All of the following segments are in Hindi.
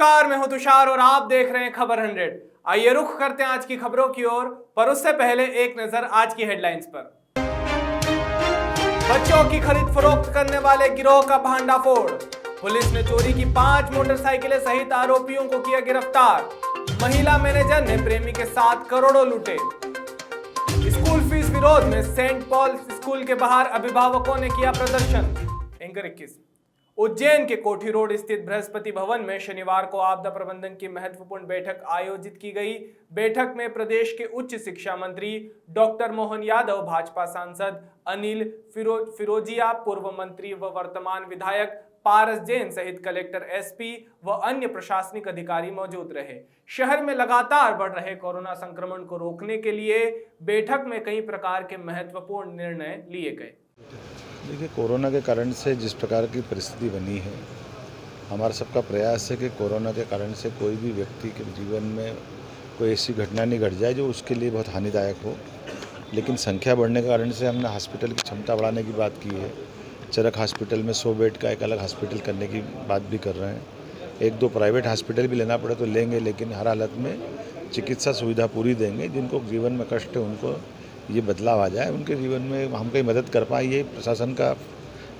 नमस्कार, मैं हूं तुषार और आप देख रहे हैं खबर 100। आइए रुख करते हैं आज की खबरों की ओर, पर उससे पहले एक नजर आज की हेडलाइंस पर। बच्चों की खरीद फरोख्त करने वाले गिरोह का भांडाफोड़। पुलिस ने चोरी की 5 मोटरसाइकिलें सहित आरोपियों को किया गिरफ्तार। महिला मैनेजर ने प्रेमी के साथ करोड़ों लूटे। स्कूल फीस विरोध में सेंट पॉल स्कूल के बाहर अभिभावकों ने किया प्रदर्शन। एंकर 21। उज्जैन के कोठी रोड स्थित बृहस्पति भवन में शनिवार को आपदा प्रबंधन की महत्वपूर्ण बैठक आयोजित की गई। बैठक में प्रदेश के उच्च शिक्षा मंत्री डॉक्टर मोहन यादव, भाजपा सांसद अनिल फिरोजिया, पूर्व मंत्री व वर्तमान विधायक पारस जैन सहित कलेक्टर, एसपी व अन्य प्रशासनिक अधिकारी मौजूद रहे। शहर में लगातार बढ़ रहे कोरोना संक्रमण को रोकने के लिए बैठक में कई प्रकार के महत्वपूर्ण निर्णय लिए गए। देखिए, कोरोना के कारण से जिस प्रकार की परिस्थिति बनी है, हमारा सबका प्रयास है कि कोरोना के कारण से कोई भी व्यक्ति के जीवन में कोई ऐसी घटना नहीं घट जाए जो उसके लिए बहुत हानिदायक हो। लेकिन संख्या बढ़ने के कारण से हमने हॉस्पिटल की क्षमता बढ़ाने की बात की है। चरक हॉस्पिटल में 100 बेड का एक अलग हॉस्पिटल करने की बात भी कर रहे हैं। 1-2 प्राइवेट हॉस्पिटल भी लेना पड़े तो लेंगे, लेकिन हर हालत में चिकित्सा सुविधा पूरी देंगे। जिनको जीवन में कष्ट है उनको ये बदलाव आ जाए, उनके जीवन में हम कहीं मदद कर पाए, ये प्रशासन का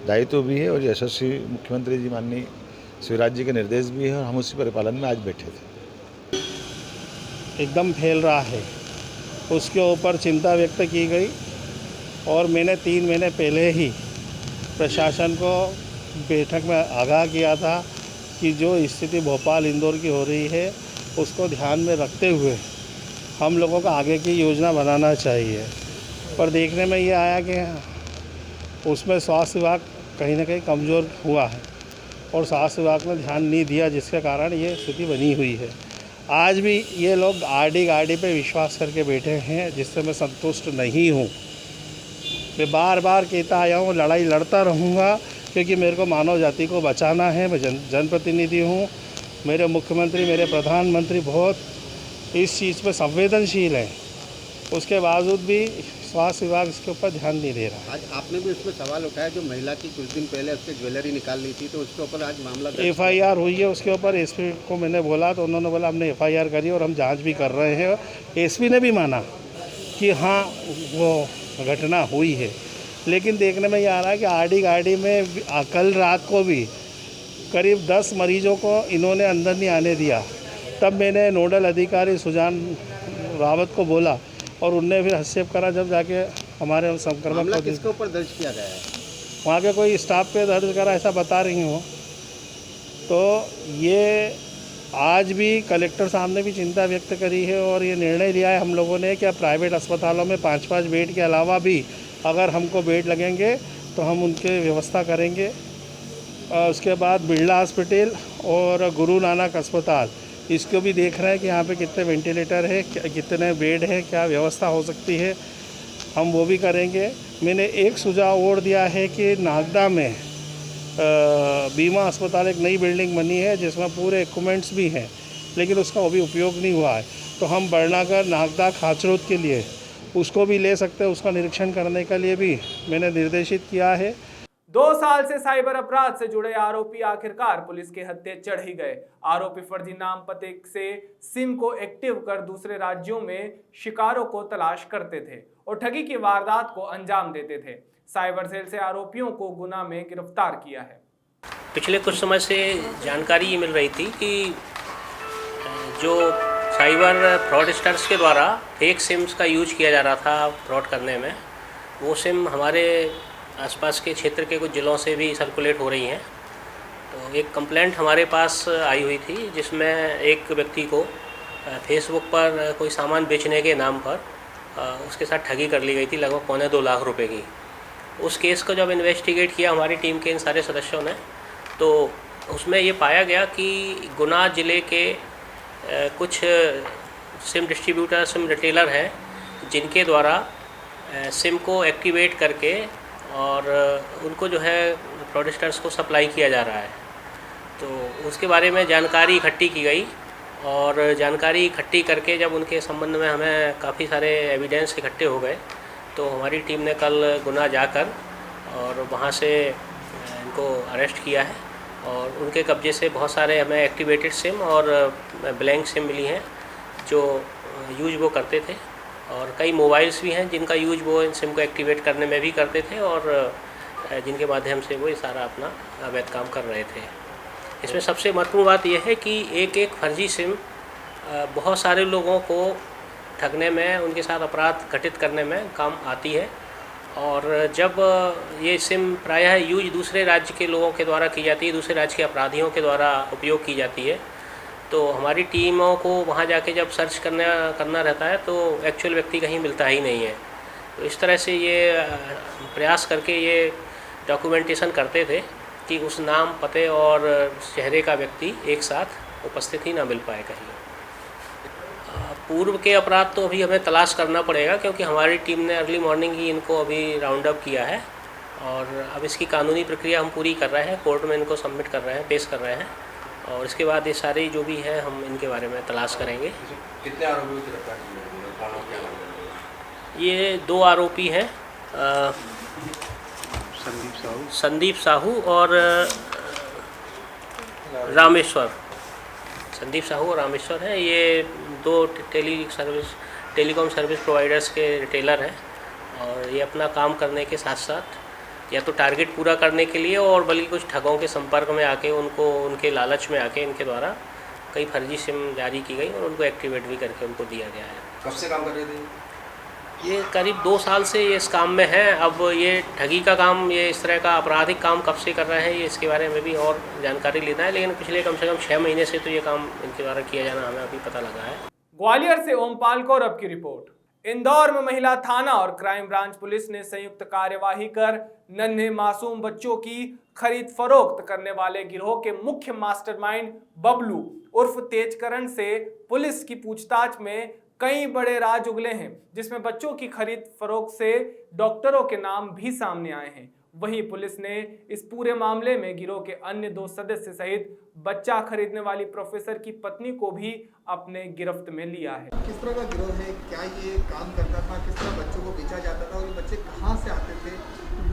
दायित्व भी है और यशस्वी मुख्यमंत्री जी माननीय शिवराज जी के निर्देश भी है और हम उसी परिपालन में आज बैठे थे। एकदम फैल रहा है, उसके ऊपर चिंता व्यक्त की गई और मैंने 3 महीने पहले ही प्रशासन को बैठक में आगाह किया था कि जो स्थिति भोपाल इंदौर की हो रही है उसको ध्यान में रखते हुए हम लोगों को आगे की योजना बनाना चाहिए। पर देखने में ये आया कि उसमें स्वास्थ्य विभाग कहीं ना कहीं कमज़ोर हुआ है और स्वास्थ्य विभाग ने ध्यान नहीं दिया, जिसके कारण ये स्थिति बनी हुई है। आज भी ये लोग गाड़ी पे विश्वास करके बैठे हैं, जिससे मैं संतुष्ट नहीं हूँ। मैं बार बार कहता आया हूँ, लड़ाई लड़ता रहूँगा, क्योंकि मेरे को मानव जाति को बचाना है। मैं जनप्रतिनिधि हूँ। मेरे मुख्यमंत्री, मेरे प्रधानमंत्री बहुत इस चीज़ पे संवेदनशील है, उसके बावजूद भी स्वास्थ्य विभाग इसके ऊपर ध्यान नहीं दे रहा। आज आपने भी उसमें सवाल उठाया, जो महिला की कुछ दिन पहले उसके ज्वेलरी निकाल ली थी, तो उसके ऊपर आज मामला FIR हुई है उसके ऊपर। एसपी को मैंने बोला तो उन्होंने बोला हमने FIR करी और हम जांच भी कर रहे हैं। एसपी ने भी माना कि हाँ वो घटना हुई है, लेकिन देखने में ये आ रहा है कि आरडी गाड़ी में कल रात को भी करीब 10 मरीजों को इन्होंने अंदर नहीं आने दिया। तब मैंने नोडल अधिकारी सुजान रावत को बोला और उनने फिर हस्तक्षेप करा, जब जाके हमारे संक्रमण को किसके ऊपर दर्ज किया गया है? वहाँ के कोई स्टाफ पे दर्ज करा, ऐसा बता रही हूँ। तो ये आज भी कलेक्टर साहब ने भी चिंता व्यक्त करी है और ये निर्णय लिया है हम लोगों ने कि प्राइवेट अस्पतालों में 5-5 बेड के अलावा भी अगर हमको बेड लगेंगे तो हम उनके व्यवस्था करेंगे। उसके बाद बिरला हॉस्पिटल और गुरु नानक अस्पताल, इसको भी देख रहे हैं कि यहाँ पे कितने वेंटिलेटर है, कितने बेड है, क्या व्यवस्था हो सकती है, हम वो भी करेंगे। मैंने एक सुझाव और दिया है कि नागदा में बीमा अस्पताल एक नई बिल्डिंग बनी है जिसमें पूरे इक्विपमेंट्स भी हैं, लेकिन उसका वो भी उपयोग नहीं हुआ है, तो हम बरनागर, नागदा, खाचरोद के लिए उसको भी ले सकते हैं। उसका निरीक्षण करने के लिए भी मैंने निर्देशित किया है। 2 साल से साइबर अपराध से जुड़े आरोपी आखिरकार पुलिस के हत्थे चढ़ ही गए। आरोपी फर्जी नाम पते से सिम को एक्टिव कर दूसरे राज्यों में शिकारों को तलाश करते थे और ठगी की वारदात को अंजाम देते थे। साइबर सेल से आरोपियों को गुना में गिरफ्तार किया है। पिछले कुछ समय से जानकारी ये मिल रही थी कि जो साइबर फ्रॉडस्टर्स के द्वारा फेक सिम्स का यूज किया जा रहा था फ्रॉड करने में, वो सिम हमारे आसपास के क्षेत्र के कुछ ज़िलों से भी सर्कुलेट हो रही हैं। तो एक कंप्लेंट हमारे पास आई हुई थी, जिसमें एक व्यक्ति को फेसबुक पर कोई सामान बेचने के नाम पर उसके साथ ठगी कर ली गई थी, लगभग 1.25-2 लाख रुपए की। उस केस को जब इन्वेस्टिगेट किया हमारी टीम के इन सारे सदस्यों ने, तो उसमें ये पाया गया कि गुना ज़िले के कुछ सिम डिस्ट्रीब्यूटर, सिम रिटेलर हैं, जिनके द्वारा सिम को एक्टिवेट करके और उनको जो है फ्रॉडस्टर्स को सप्लाई किया जा रहा है। तो उसके बारे में जानकारी इकट्ठी की गई और जानकारी इकट्ठी करके जब उनके संबंध में हमें काफ़ी सारे एविडेंस इकट्ठे हो गए, तो हमारी टीम ने कल गुना जाकर और वहाँ से इनको अरेस्ट किया है और उनके कब्जे से बहुत सारे हमें एक्टिवेटेड सिम और ब्लैंक सिम मिली हैं जो यूज वो करते थे, और कई मोबाइल्स भी हैं जिनका यूज वो इन सिम को एक्टिवेट करने में भी करते थे और जिनके माध्यम से वो ये सारा अपना अवैध काम कर रहे थे। इसमें सबसे महत्वपूर्ण बात यह है कि एक फर्जी सिम बहुत सारे लोगों को ठगने में, उनके साथ अपराध घटित करने में काम आती है। और जब ये सिम प्रायः यूज दूसरे राज्य के लोगों के द्वारा की जाती है, दूसरे राज्य के अपराधियों के द्वारा उपयोग की जाती है, तो हमारी टीमों को वहाँ जाके जब सर्च करना रहता है तो एक्चुअल व्यक्ति कहीं मिलता ही नहीं है। तो इस तरह से ये प्रयास करके ये डॉक्यूमेंटेशन करते थे कि उस नाम, पते और चेहरे का व्यक्ति एक साथ उपस्थित ही ना मिल पाए कहीं। पूर्व के अपराध तो अभी हमें तलाश करना पड़ेगा, क्योंकि हमारी टीम ने अर्ली मॉर्निंग ही इनको अभी राउंड अप किया है और अब इसकी कानूनी प्रक्रिया हम पूरी कर रहे हैं, कोर्ट में इनको सबमिट कर रहे हैं, पेश कर रहे हैं, और इसके बाद ये सारे जो भी है हम इनके बारे में तलाश करेंगे। कितने आरोपियों की गिरफ्तार की है? ये 2 आरोपी हैं, संदीप साहू और रामेश्वर। संदीप साहू और रामेश्वर हैं। ये 2 टेलीकॉम सर्विस प्रोवाइडर्स के रिटेलर हैं और ये अपना काम करने के साथ साथ या तो टारगेट पूरा करने के लिए और बल्कि कुछ ठगों के संपर्क में आके उनके लालच में आके इनके द्वारा कई फर्जी सिम जारी की गई और उनको एक्टिवेट भी करके उनको दिया गया है। कब से काम कर रहे थे? ये करीब 2 साल से ये इस काम में हैं। अब ये ठगी का काम, ये इस तरह का आपराधिक काम कब से कर रहे हैं, ये इसके बारे में भी और जानकारी लेना है, लेकिन पिछले कम से कम 6 महीने से तो ये काम इनके द्वारा किया जाना हमें अभी पता लगा है। ग्वालियर से ओमपाल कौर अब की रिपोर्ट। इंदौर में महिला थाना और क्राइम ब्रांच पुलिस ने संयुक्त कार्यवाही कर नन्हे मासूम बच्चों की खरीद फरोख्त करने वाले गिरोह के मुख्य मास्टरमाइंड बबलू उर्फ तेजकरण से पुलिस की पूछताछ में कई बड़े राज उगले हैं, जिसमें बच्चों की खरीद फरोख्त से डॉक्टरों के नाम भी सामने आए हैं। वहीं पुलिस ने इस पूरे मामले में गिरोह के अन्य 2 सदस्य सहित बच्चा खरीदने वाली प्रोफेसर की पत्नी को भी अपने गिरफ्त में लिया है। किस तरह का गिरोह है, क्या ये काम करता था, किस तरह बच्चों को बेचा जाता था और ये बच्चे कहाँ से आते थे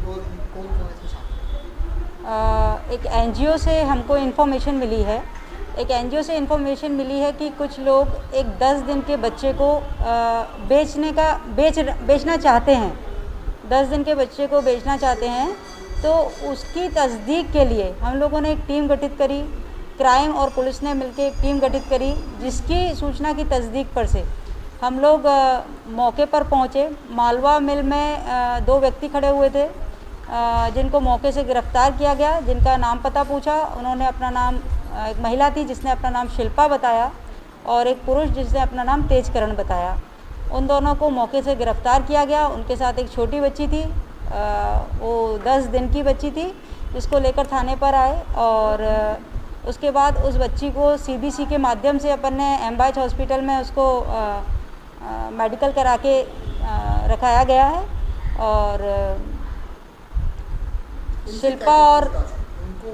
और कौन कौन इसमें शामिल? एक एनजीओ से हमको इन्फॉर्मेशन मिली है। एक एनजीओ से इन्फॉर्मेशन मिली है कि कुछ लोग एक 10 दिन के बच्चे को बेचना चाहते हैं। 10 दिन के बच्चे को बेचना चाहते हैं, तो उसकी तस्दीक के लिए हम लोगों ने एक टीम गठित करी। क्राइम और पुलिस ने मिलकर एक टीम गठित करी, जिसकी सूचना की तस्दीक पर से हम लोग मौके पर पहुंचे। मालवा मिल में 2 व्यक्ति खड़े हुए थे जिनको मौके से गिरफ्तार किया गया, जिनका नाम पता पूछा। उन्होंने अपना नाम, एक महिला थी जिसने अपना नाम शिल्पा बताया और एक पुरुष जिसने अपना नाम तेजकरण बताया। उन दोनों को मौके से गिरफ्तार किया गया। उनके साथ एक छोटी बच्ची थी, वो 10 दिन की बच्ची थी, जिसको लेकर थाने पर आए और उसके बाद उस बच्ची को सीबीसी के माध्यम से अपन ने एमबाइच हॉस्पिटल में उसको मेडिकल करा के रखाया गया है। और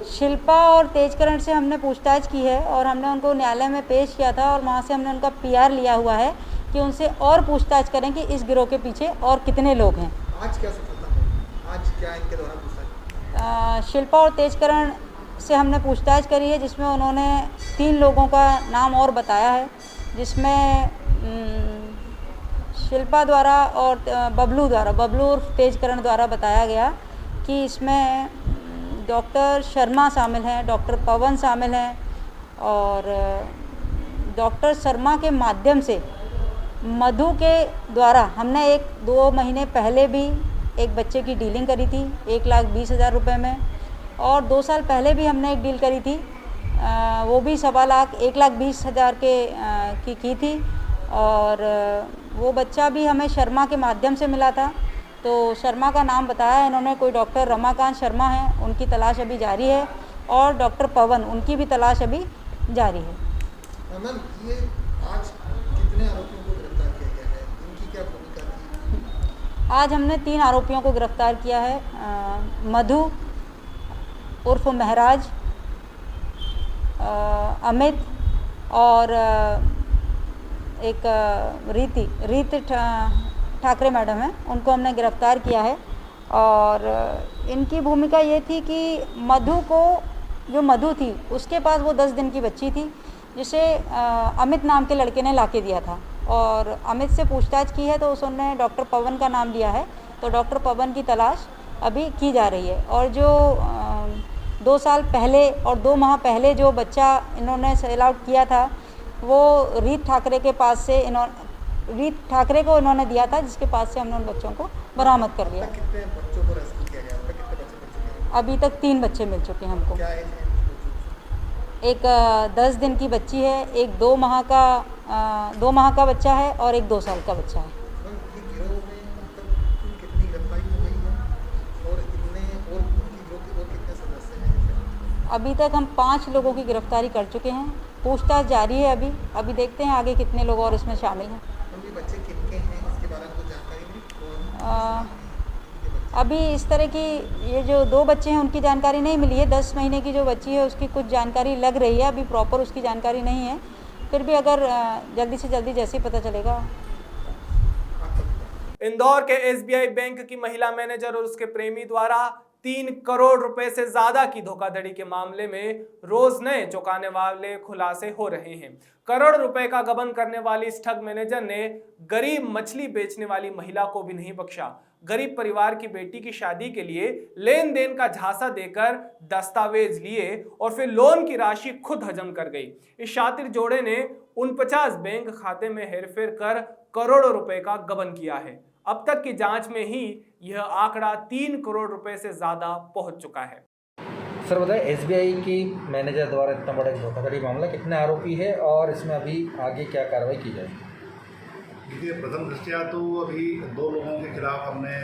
शिल्पा और तेजकरण से हमने पूछताछ की है और हमने उनको न्यायालय में पेश किया था और वहाँ से हमने उनका पीआर लिया हुआ है कि उनसे और पूछताछ करें कि इस गिरोह के पीछे और कितने लोग हैं। आज क्या सफलता है, आज क्या इनके द्वारा पूछताछ? शिल्पा और तेजकरण से हमने पूछताछ करी है, जिसमें उन्होंने 3 लोगों का नाम और बताया है, जिसमें शिल्पा द्वारा और बबलू उर्फ तेजकरण द्वारा बताया गया कि इसमें डॉक्टर शर्मा शामिल हैं, डॉक्टर पवन शामिल हैं और डॉक्टर शर्मा के माध्यम से मधु के द्वारा हमने 1-2 महीने पहले भी एक बच्चे की डीलिंग करी थी 1,20,000 रुपये में, और 2 साल पहले भी हमने एक डील करी थी, वो भी 1,20,000 की थी और वो बच्चा भी हमें शर्मा के माध्यम से मिला था। तो शर्मा का नाम बताया इन्होंने, कोई डॉक्टर रमाकांत शर्मा हैं, उनकी तलाश अभी जारी है, और डॉक्टर पवन, उनकी भी तलाश अभी जारी है। मैम, ये आज कितने आरोपियों को गिरफ्तार किया गया है, इनकी क्या भूमिका थी? आज हमने 3 आरोपियों को गिरफ्तार किया है। मधु उर्फ महराज, अमित और एक रीति ठाकरे मैडम है, उनको हमने गिरफ्तार किया है। और इनकी भूमिका ये थी कि मधु को जो मधु थी उसके पास वो 10 दिन की बच्ची थी, जिसे अमित नाम के लड़के ने लाके दिया था। और अमित से पूछताछ की है तो उसने डॉक्टर पवन का नाम लिया है, तो डॉक्टर पवन की तलाश अभी की जा रही है। और जो 2 साल पहले और 2 माह पहले जो बच्चा इन्होंने सेल आउट किया था वो रीत ठाकरे के पास से रीत ठाकरे को इन्होंने दिया था, जिसके पास से हमने उन बच्चों को बरामद कर लिया। कितने बच्चों को रेस्क्यू किया गया? कितने बच्चे मिल चुके हैं? अभी तक 3 बच्चे मिल चुके हैं हमको। क्या एज है? एक 10 दिन की बच्ची है, एक 2 माह का बच्चा है और एक 2 साल का बच्चा है। ये गिरोह में मतलब कितनी गिरफ्तारी हो गई है और कितने और उनकी गिरोह के और कितने सदस्य हैं? अभी तक हम 5 लोगों की गिरफ्तारी कर चुके हैं, पूछताछ जारी है। अभी देखते हैं आगे कितने लोग और इसमें शामिल हैं। ये बच्चे किनके हैं इसके बारे में कुछ जानकारी मिली? अभी इस तरह की ये जो 2 बच्चे हैं उनकी जानकारी नहीं मिली है। 10 महीने की जो बच्ची है उसकी कुछ जानकारी लग रही है, अभी प्रॉपर उसकी जानकारी नहीं है। फिर भी अगर जल्दी से जल्दी जैसे ही पता चलेगा। इंदौर के एसबीआई बैंक की महिला मैनेजर और उसके प्रेमी द्वारा 3 करोड़ रुपए से ज्यादा की धोखाधड़ी के मामले में रोज नए चौंकाने वाले खुलासे हो रहे हैं। करोड़ रुपए का गबन करने वाली इस ठग मैनेजर ने गरीब मछली बेचने वाली महिला को भी नहीं बख्शा। गरीब परिवार की बेटी की शादी के लिए लेन देन का झांसा देकर दस्तावेज लिए और फिर लोन की राशि खुद हजम कर गई। इस शातिर जोड़े ने 49 बैंक खाते में हेरफेर कर करोड़ों रुपए का गबन किया है। अब तक की जांच में ही यह आंकड़ा 3 करोड़ रुपए से ज्यादा पहुंच चुका है। सर बताएं, एसबीआई की मैनेजर द्वारा इतना बड़ा धोखाधड़ी मामला, कितने आरोपी है और इसमें अभी आगे क्या कार्रवाई की जाएगी? देखिए, प्रथम दृष्टया तो अभी 2 लोगों के खिलाफ हमने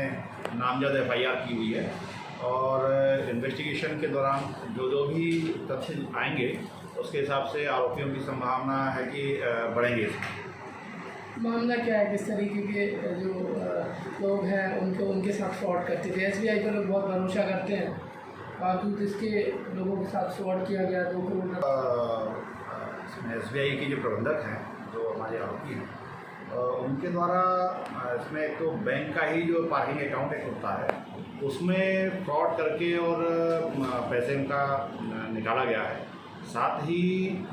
नामजद एफआईआर की हुई है और इन्वेस्टिगेशन के दौरान जो भी तथ्य आएंगे उसके हिसाब से आरोपियों की संभावना है कि बढ़ेंगे। मामला क्या है, किस तरीके के जो लोग हैं उनके साथ फ्रॉड करते थे? एसबीआई पर लोग बहुत भरोसा करते हैं, बावजूद इसके लोगों के साथ फ्रॉड किया गया 2 करोड़। एसबीआई के जो प्रबंधक हैं, जो हमारे आरोपी हैं, उनके द्वारा इसमें एक तो बैंक का ही जो पार्किंग अकाउंट एक होता है उसमें फ्रॉड करके और पैसे उनका निकाला गया है। साथ ही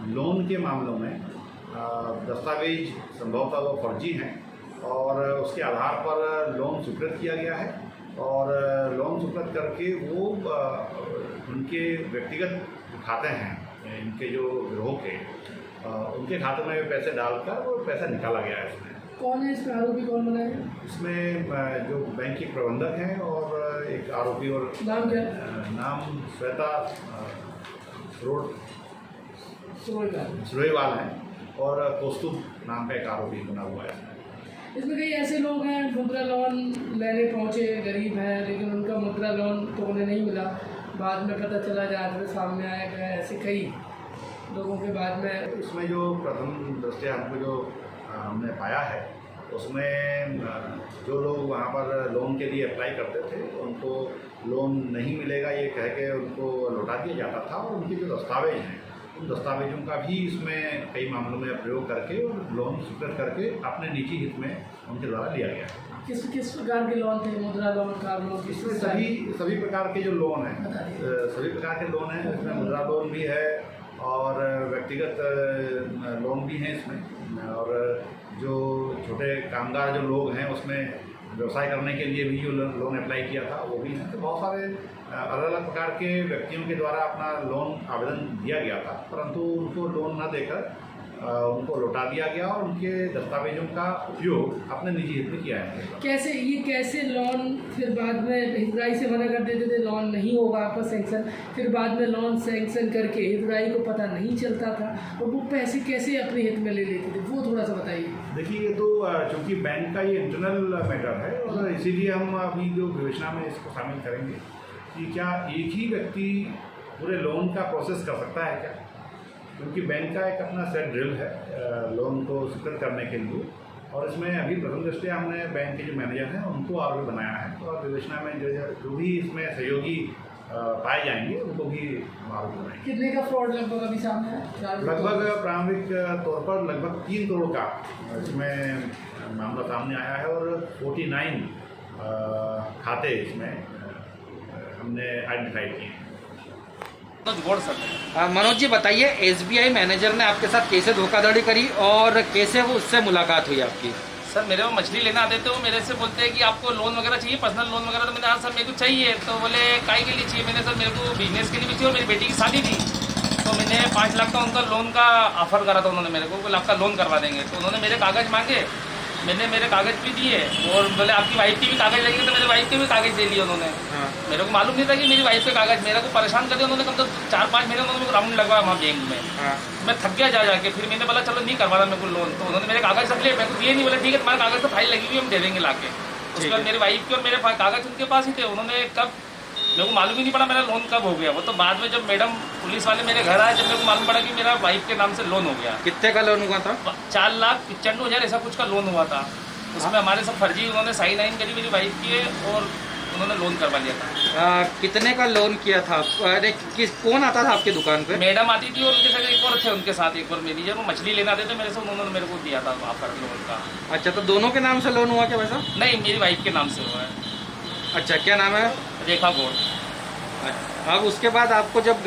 लोन के मामलों में दस्तावेज संभवतः वो फर्जी हैं और उसके आधार पर लोन स्वीकृत किया गया है और लोन स्वीकृत करके वो उनके व्यक्तिगत खाते हैं, इनके जो गिरोह के उनके खाते में पैसे डालकर वो पैसा निकाला गया है। इसमें कौन है इसमें आरोपी, कौन बना है? इसमें जो बैंक के प्रबंधक हैं और एक आरोपी, और नाम क्या? नाम श्वेता सुरेवाल हैं और कौस्तुभ नाम का एक आरोपी बना हुआ है। इसमें कई ऐसे लोग हैं मुद्रा लोन लेने पहुंचे, गरीब हैं, लेकिन उनका मुद्रा लोन तो उन्हें नहीं मिला। बाद में पता चला, जांच में सामने आया गया ऐसे कई लोगों के बाद में। इसमें जो प्रथम दृष्टया हमको जो हमने पाया है उसमें जो लोग वहाँ पर लोन के लिए अप्लाई करते थे उनको लोन नहीं मिलेगा ये कह के उनको लौटा दिया जाता था और उनके जो दस्तावेज हैं उन दस्तावेजों का भी इसमें कई मामलों में प्रयोग करके और लोन स्वीकृत करके अपने निजी हित में उनके द्वारा लिया गया। किस प्रकार के लोन थे? मुद्रा लोन, कार लोन? इसमें सभी प्रकार के जो लोन हैं, सभी प्रकार के लोन हैं। इसमें मुद्रा लोन भी है और व्यक्तिगत लोन भी हैं इसमें, और जो छोटे कामगार जो लोग हैं उसमें व्यवसाय करने के लिए भी जो लोन अप्लाई किया था वो भी है। तो बहुत सारे अलग अलग प्रकार के व्यक्तियों के द्वारा अपना लोन आवेदन दिया गया था, परंतु उनको लोन न देकर उनको लौटा दिया गया और उनके दस्तावेजों का उपयोग अपने निजी हित में किया है। कैसे लोन फिर बाद में हितग्राही से मना कर देते थे, लोन नहीं होगा आपका सेंक्शन, फिर बाद में लोन सेंक्शन करके हितग्राही को पता नहीं चलता था और वो पैसे कैसे अपने हित में ले लेते थे, वो थोड़ा सा बताइए। देखिए, ये तो चूँकि बैंक का ये इंटरनल मैटर है और इसीलिए हम अभी जो विवेचना में इसको शामिल करेंगे कि क्या एक ही व्यक्ति पूरे लोन का प्रोसेस कर सकता है क्या, क्योंकि बैंक का एक अपना सेट ड्रिल है लोन को स्वीकृत करने के लिए। और इसमें अभी प्रथम दृष्टया हमने बैंक के जो मैनेजर हैं उनको आरोपी बनाया है और विवेचना में जो भी इसमें सहयोगी पाए जाएंगे उनको भी आरोपी बनाएंगे। कितने का फ्रॉड लगभग अभी सामने है? लगभग प्रारंभिक तौर पर लगभग 3 करोड़ का इसमें मामला सामने आया है और 49 खाते इसमें हमने आइडेंटिफाई किए हैं। मनोज जी बताइए, एसबीआई मैनेजर ने आपके साथ कैसे धोखाधड़ी करी और कैसे वो उससे मुलाकात हुई आपकी? सर मेरे को मछली लेना आते थे, वो मेरे से बोलते हैं कि आपको लोन वगैरह चाहिए, पर्सनल लोन वगैरह। तो मैंने हाँ सर मेरे को चाहिए। तो बोले काहे के लिए चाहिए? मैंने सर मेरे को बिजनेस के लिए भी चाहिए और मेरी बेटी की शादी थी। तो मैंने 5 लाख का उनका लोन का ऑफर करा था उन्होंने मेरे को, 1 लाख का लोन करवा देंगे। तो उन्होंने मेरे कागज़ मांगे, मैंने मेरे कागज़ भी दिए और बोले आपकी वाइफ की भी कागज़ लगेंगे। तो मेरे वाइफ के भी कागज़ दे लिए उन्होंने। मेरे को मालूम नहीं था कि मेरी वाइफ के कागज़, मेरे को परेशान कर दिया उन्होंने। कम से कम 4-5 महीने उन्होंने राउंड लगवाया वहाँ बैंक में। मैं थक गया जा जाके। फिर मैंने बोला चलो नहीं करवा रहा मेरे को लोन। तो उन्होंने मेरे कागज़ रख लिए, मेरे को दिए नहीं। बोला ठीक है तुम्हारे कागज़ तो फाइल लगी हुई हम दे देंगे ला के। उसके बाद मेरी वाइफ के और मेरे कागज़ उनके पास ही थे। उन्होंने कब, मेरे को मालूम ही नहीं पड़ा मेरा लोन कब हो गया। वो तो बाद में जब मैडम पुलिस वाले मेरे घर आए, जब मेरे को मालूम पड़ा कि मेरा वाइफ के नाम से लोन हो गया। कितने का लोन हुआ था? 4,95,000 ऐसा कुछ का लोन हुआ था। उसमें हमारे सब फर्जी उन्होंने साइन आइन करी मेरी वाइफ की और उन्होंने लोन करवा लिया था। कितने का लोन किया था? अरे कौन आता था आपकी दुकान पे? मैडम आती थी और उनके साथ एक और थे, उनके साथ एक और मैनेजर। वो मछली लेना आते थे मेरे से, उन्होंने मेरे को दिया था ऑफर लोन का। अच्छा, तो दोनों के नाम से लोन हुआ क्या वैसा? नहीं, मेरी वाइफ के नाम से हुआ है। अच्छा, क्या नाम है? रेखा गौड़। अब उसके बाद आपको जब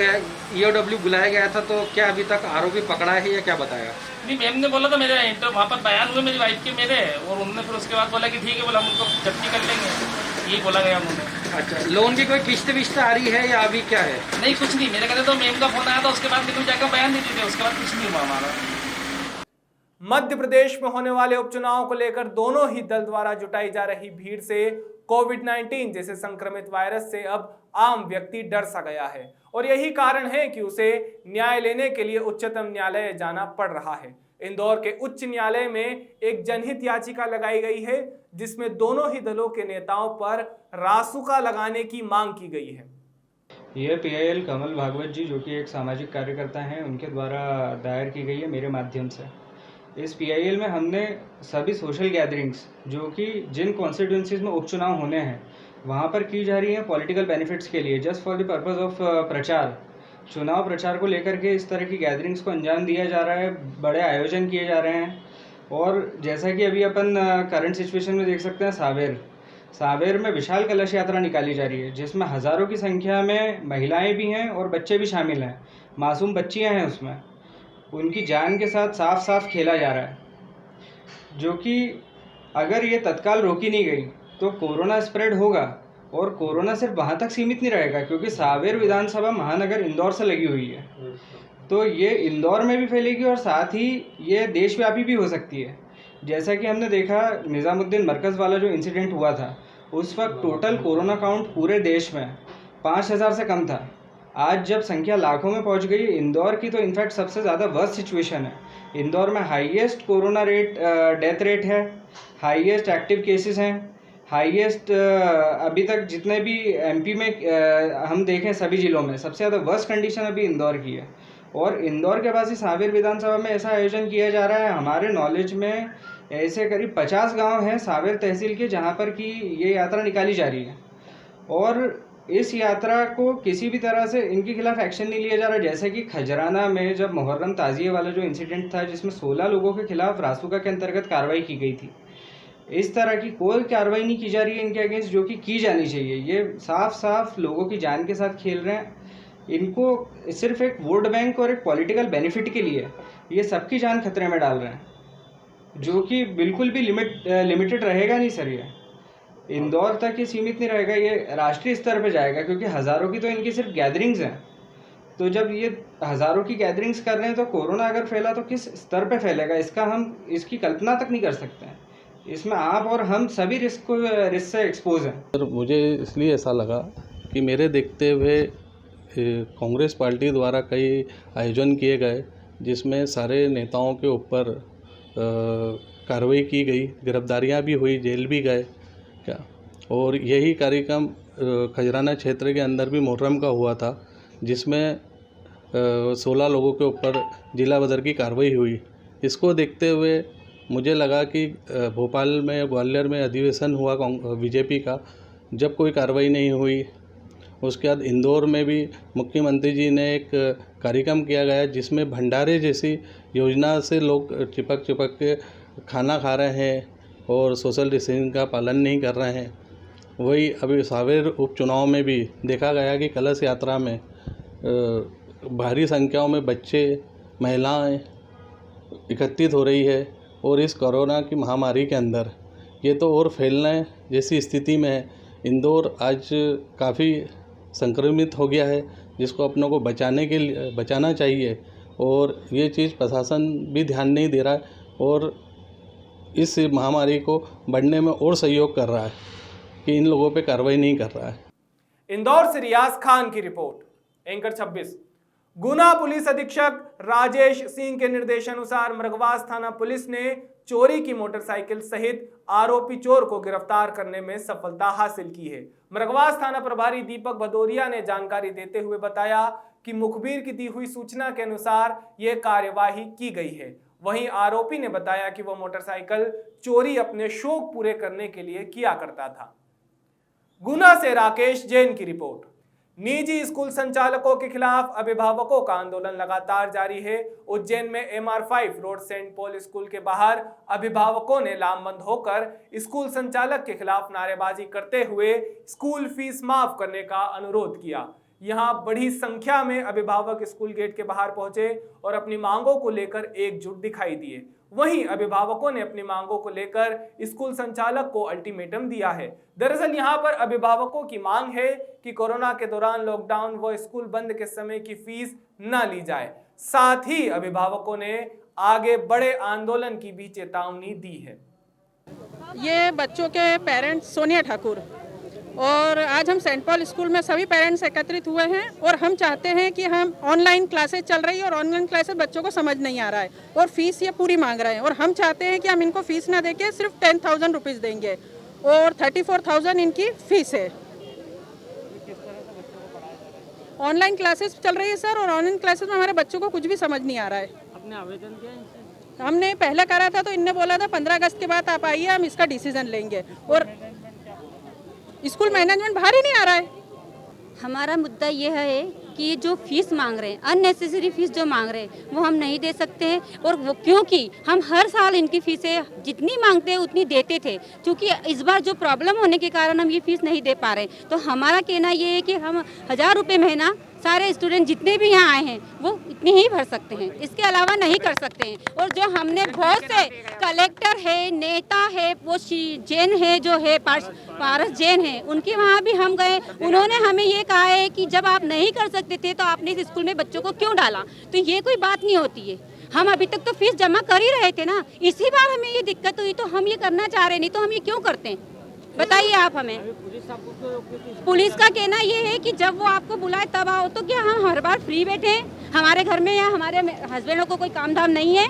EOW बुलाया गया था तो क्या अभी तक आरोपी पकड़ा है या क्या बताया? नहीं, मैम ने बोला था मेरे वहाँ पर बयान हुए मेरी वाइफ के मेरे, और उन्होंने फिर उसके बाद बोला कि ठीक है, बोला हम उनको जब्ती कर लेंगे, यही बोला गया उन्होंने। अच्छा, लोन की कोई किस्त विस्त आ रही है या अभी क्या है? नहीं, कुछ नहीं। मेरे कहते तो मैम का फोन आया था, उसके बाद मैंने जाकर बयान दे दी थी, उसके बाद कुछ नहीं हुआ हमारा। मध्य प्रदेश में होने वाले उपचुनाव को लेकर दोनों ही दल द्वारा जुटाई जा रही भीड़ से कोविड-19 जैसे संक्रमित वायरस से अब आम व्यक्ति डर सा गया है और यही कारण है कि उसे न्याय लेने के लिए उच्चतम न्यायालय जाना पड़ रहा है। इंदौर के उच्च न्यायालय में एक जनहित याचिका लगाई गई है जिसमें दोनों ही दलों के नेताओं पर रासुका लगाने की मांग की गई है। यह PIL कमल भागवत जी, जो कि एक सामाजिक कार्यकर्ता हैं, उनके द्वारा दायर की गई है मेरे माध्यम से। इस PIL में हमने सभी सोशल गैदरिंग्स जो कि जिन कॉन्स्टिट्यूंसीज में उपचुनाव होने हैं वहाँ पर की जा रही हैं पॉलिटिकल बेनिफिट्स के लिए, just for the purpose of प्रचार, चुनाव प्रचार को लेकर के इस तरह की गैदरिंग्स को अंजाम दिया जा रहा है, बड़े आयोजन किए जा रहे हैं। और जैसा कि अभी अपन करंट सिचुएशन में देख सकते हैं, सावेर में विशाल कलश यात्रा निकाली जा रही है जिसमें हज़ारों की संख्या में महिलाएं भी हैं और बच्चे भी शामिल हैं, मासूम बच्चियां हैं उसमें। उनकी जान के साथ साफ साफ खेला जा रहा है, जो कि अगर ये तत्काल रोकी नहीं गई तो कोरोना स्प्रेड होगा और कोरोना सिर्फ वहाँ तक सीमित नहीं रहेगा, क्योंकि सावेर विधानसभा महानगर इंदौर से लगी हुई है, तो ये इंदौर में भी फैलेगी और साथ ही ये देशव्यापी भी हो सकती है। जैसा कि हमने देखा निज़ामुद्दीन मरकज़ वाला जो इंसिडेंट हुआ था, उस वक्त टोटल कोरोना काउंट पूरे देश में 5000 से कम था। आज जब संख्या लाखों में पहुंच गई, इंदौर की तो इनफैक्ट सबसे ज़्यादा वर्स्ट सिचुएशन है। इंदौर में highest corona rate, death rate है, हाईएस्ट एक्टिव केसेस हैं, हाईएस्ट अभी तक जितने भी MP में हम देखें सभी ज़िलों में सबसे ज़्यादा वर्स्ट कंडीशन अभी इंदौर की है। और इंदौर के पास ही सावेर विधानसभा में ऐसा आयोजन किया जा रहा है। हमारे नॉलेज में ऐसे करीब 50 गांव हैं सावेर तहसील के जहां पर कि ये यात्रा निकाली जा रही है और इस यात्रा को किसी भी तरह से इनके खिलाफ एक्शन नहीं लिया जा रहा। जैसे कि खजराना में जब मुहर्रम ताज़िये वाला जो इंसिडेंट था जिसमें 16 लोगों के खिलाफ रासुका के अंतर्गत कार्रवाई की गई थी, इस तरह की कोई कार्रवाई नहीं की जा रही है इनके अगेंस्ट, जो कि की जानी चाहिए। ये साफ साफ लोगों की जान के साथ खेल रहे हैं। इनको सिर्फ एक वोट बैंक और एक पॉलिटिकल बेनिफिट के लिए ये सबकी जान खतरे में डाल रहे हैं, जो कि बिल्कुल भी लिमिटेड रहेगा नहीं सर। ये इंदौर तक ये सीमित नहीं रहेगा, ये राष्ट्रीय स्तर पे जाएगा, क्योंकि हज़ारों की तो इनकी सिर्फ गैदरिंग्स हैं। तो जब ये हज़ारों की गैदरिंग्स कर रहे हैं तो कोरोना अगर फैला तो किस स्तर पे फैलेगा, इसका हम इसकी कल्पना तक नहीं कर सकते हैं। इसमें आप और हम सभी रिस्क से एक्सपोज हैं। सर मुझे इसलिए ऐसा लगा कि मेरे देखते हुए कांग्रेस पार्टी द्वारा कई आयोजन किए गए जिसमें सारे नेताओं के ऊपर कार्रवाई की गई, गिरफ्तारियां भी हुई, जेल भी गए क्या। और यही कार्यक्रम खजराना क्षेत्र के अंदर भी मुहर्रम का हुआ था जिसमें 16 लोगों के ऊपर जिला बदर की कार्रवाई हुई। इसको देखते हुए मुझे लगा कि भोपाल में, ग्वालियर में अधिवेशन हुआ बीजेपी का, जब कोई कार्रवाई नहीं हुई। उसके बाद इंदौर में भी मुख्यमंत्री जी ने एक कार्यक्रम किया गया जिसमें भंडारे जैसी योजना से लोग चिपक के खाना खा रहे हैं और सोशल डिस्टेंसिंग का पालन नहीं कर रहे हैं। वही अभी सावेर उपचुनाव में भी देखा गया कि कलश यात्रा में भारी संख्याओं में बच्चे, महिलाएं एकत्रित हो रही है और इस कोरोना की महामारी के अंदर ये तो और फैलने जैसी स्थिति में है। इंदौर आज काफ़ी संक्रमित हो गया है, जिसको अपनों को बचाना चाहिए और ये चीज़ प्रशासन भी ध्यान नहीं दे रहा है और इस महामारी को बढ़ने में और सहयोग कर रहा है कि इन लोगों पे कार्रवाई नहीं कर रहा है। इंदौर से रियाज खान की रिपोर्ट। एंकर 26। गुना पुलिस अधीक्षक राजेश सिंह के निर्देशानुसार मृगवास थाना पुलिस ने चोरी की मोटरसाइकिल सहित आरोपी चोर को गिरफ्तार करने में सफलता हासिल की है। मृगवास थाना प्रभारी दीपक भदौरिया ने जानकारी देते हुए बताया कि मुखबिर की दी हुई सूचना के अनुसार यह कार्यवाही की गई है। वहीं आरोपी ने बताया कि वह मोटरसाइकिल चोरी अपने शौक पूरे करने के लिए किया करता था। गुना से राकेश जैन की रिपोर्ट। निजी स्कूल संचालकों के खिलाफ अभिभावकों का आंदोलन लगातार जारी है। उज्जैन में MR5 road Saint Paul school के बाहर अभिभावकों ने लामबंद होकर स्कूल संचालक के खिलाफ नारेबाजी करते हुए स्कूल फीस माफ करने का अनुरोध किया। यहां बड़ी संख्या में अभिभावक स्कूल गेट के बाहर पहुंचे और अपनी मांगों को लेकर एकजुट दिखाई दिए। वहीं अभिभावकों ने अपनी मांगों को लेकर स्कूल संचालक को अल्टीमेटम दिया है। दरअसल यहां पर अभिभावकों की मांग है कि कोरोना के दौरान लॉकडाउन व स्कूल बंद के समय की फीस न ली जाए। साथ ही अभिभावकों ने आगे बड़े आंदोलन की भी चेतावनी दी है। ये बच्चों के पेरेंट्स सोनिया ठाकुर और आज हम सेंट पॉल स्कूल में सभी पेरेंट्स एकत्रित हुए हैं और हम चाहते हैं कि हम ऑनलाइन क्लासेस चल रही है और ऑनलाइन क्लासेस बच्चों को समझ नहीं आ रहा है और फीस ये पूरी मांग रहे हैं और हम चाहते हैं कि हम इनको फीस ना देके सिर्फ 10,000 रुपीज़ देंगे और 34,000 इनकी फीस है। ऑनलाइन क्लासेस चल रही है सर और ऑनलाइन क्लासेस में हमारे बच्चों को कुछ भी समझ नहीं आ रहा है। अपने आवेदन किया हमने पहले करा था तो इनने बोला था 15 अगस्त के बाद आप आइए, हम इसका डिसीजन लेंगे और स्कूल मैनेजमेंट बाहर ही नहीं आ रहा है। हमारा मुद्दा यह है कि ये जो फीस मांग रहे हैं, अननेसेसरी फीस जो मांग रहे हैं वो हम नहीं दे सकते हैं और वो क्योंकि हम हर साल इनकी फीसें जितनी मांगते हैं उतनी देते थे, क्योंकि इस बार जो प्रॉब्लम होने के कारण हम ये फीस नहीं दे पा रहे। तो हमारा कहना ये है कि हम 1000 रुपये महीना सारे स्टूडेंट जितने भी यहाँ आए हैं वो इतनी ही भर सकते हैं, इसके अलावा नहीं कर सकते हैं। और जो हमने बहुत से कलेक्टर है, नेता है, वो जैन है जो है पारस जैन है, उनके वहाँ भी हम गए, उन्होंने हमें ये कहा है कि जब आप नहीं कर सकते थे तो आपने इस स्कूल में बच्चों को क्यों डाला। तो ये कोई बात नहीं होती है। हम अभी तक तो फीस जमा कर ही रहे थे ना, इसी बार हमें ये दिक्कत हुई तो हम ये करना चाह रहे, नहीं तो हम ये क्यों करते हैं बताइए आप हमें। पुलिस का कहना ये है कि जब वो आपको बुलाए तब आओ। तो क्या हम हर बार फ्री बैठे हैं? हमारे घर में या हमारे हस्बैंडों को कोई काम धाम नहीं है?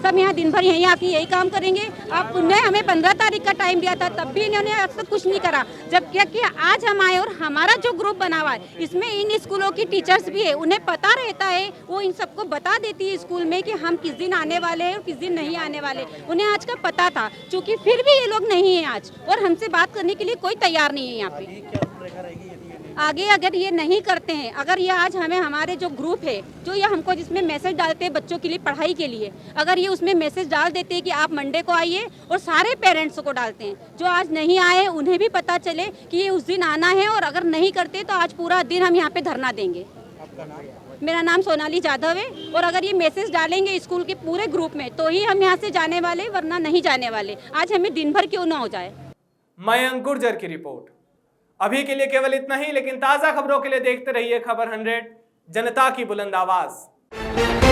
सब यहाँ दिन भर यहीं आके यही काम करेंगे। आप उन्हें हमें 15 तारीख का टाइम दिया था, तब भी इन्होंने आज तक कुछ नहीं करा। जब क्या किया, आज हम आए और हमारा जो ग्रुप बना हुआ है इसमें इन स्कूलों की टीचर्स भी है, उन्हें पता रहता है, वो इन सबको बता देती है स्कूल में कि हम किस दिन आने वाले हैं और किस दिन नहीं आने वाले। उन्हें आज का पता था, चूँकि फिर भी ये लोग नहीं है आज और हमसे बात करने के लिए कोई तैयार नहीं है यहाँ पे। आगे अगर ये नहीं करते हैं, अगर ये आज हमें हमारे जो ग्रुप है जो ये हमको जिसमें मैसेज डालते हैं बच्चों के लिए पढ़ाई के लिए, अगर ये उसमें मैसेज डाल देते हैं कि आप मंडे को आइए और सारे पेरेंट्स को डालते हैं, जो आज नहीं आए उन्हें भी पता चले कि ये उस दिन आना है और अगर नहीं करते तो आज पूरा दिन हम यहाँ पे धरना देंगे। मेरा नाम सोनाली जाधव है और अगर ये मैसेज डालेंगे स्कूल के पूरे ग्रुप में तो ही हम यहाँ से जाने वाले, वरना नहीं जाने वाले। आज हमें दिन भर क्यों ना हो जाए। मयंक गुर्जर की रिपोर्ट। अभी के लिए केवल इतना ही, लेकिन ताजा खबरों के लिए देखते रहिए खबर 100, जनता की बुलंद आवाज।